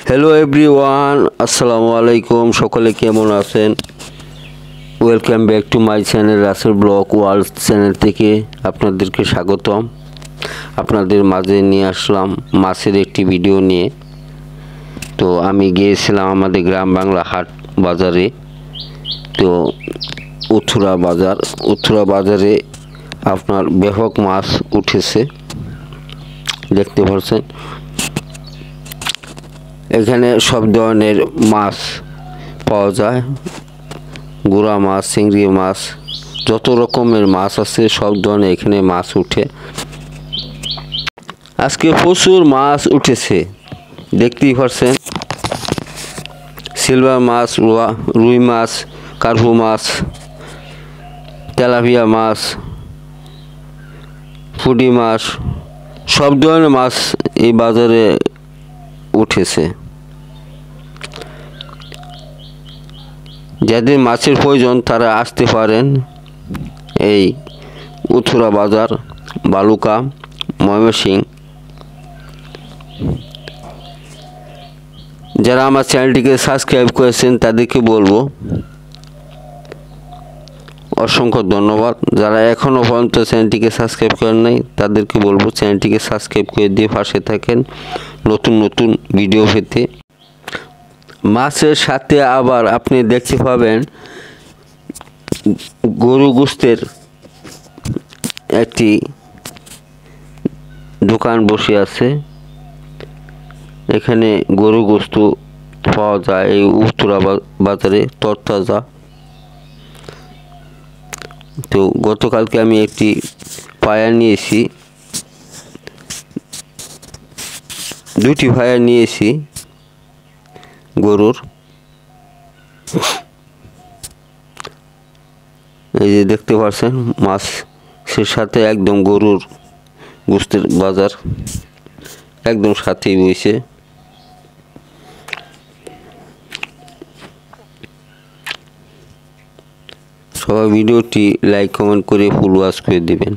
Hello everyone, আসসালামু আলাইকুম। সকলে কেমন আছেন? Welcome back to my channel Rasel blog world channel থেকে আপনাদেরকে স্বাগতম। আপনাদের মাঝে নিয়ে আসলাম মাছের একটি ভিডিও নিয়ে। তো আমি গিয়েছিলাম আমাদের গ্রাম বাংলা হাট বাজারে। তো উথুরা বাজারে আপনার ব্যাপক মাছ উঠেছে, দেখতে পাচ্ছেন। এখানে সব ধরনের মাছ পাওয়া যায়, গুড়া মাছ, চিংড়ি মাছ, যত রকমের মাছ আছে সব ধরনের এখানে মাছ উঠে। আজকে প্রচুর মাছ উঠেছে, দেখতেই পাচ্ছেন। সিলভার মাছ, রুই মাছ, কার্পু মাছ, তেলাপিয়া মাছ, পুঁটি মাছ, সব ধরনের মাছ এই বাজারে উঠেছে। যাদের মাছের প্রয়োজন তারা আসতে পারেন এই উথুরা বাজার, বালুকা, ময়মনসিংহ। যারা আমার চ্যানেলটিকে সাবস্ক্রাইব করেছেন তাদেরকে বলবো অসংখ্য ধন্যবাদ। যারা এখনও পর্যন্ত চ্যানেলটিকে সাবস্ক্রাইব করেন নাই তাদেরকে বলবো চ্যানেলটিকে সাবস্ক্রাইব করে দিয়ে পাশে থাকেন নতুন নতুন ভিডিও পেতে। মাছের সাথে আবার আপনি দেখতে পাবেন গরু গোশতের একটি দোকান বসে আছে। এখানে গরু গোশত পাওয়া যায় এই উত্তরা বাজারে, তরতাজা। তো গতকালকে আমি একটি পায়া নিয়েছি, দুটি পায়া নিয়েছি গরুর। এই যে দেখতে পাচ্ছেন মাছের সাথে একদম গরুর গোশতের বাজার একদম সাথেই বইছে। সবাই ভিডিওটি লাইক কমেন্ট করে ফুল ওয়াচ করে দিবেন।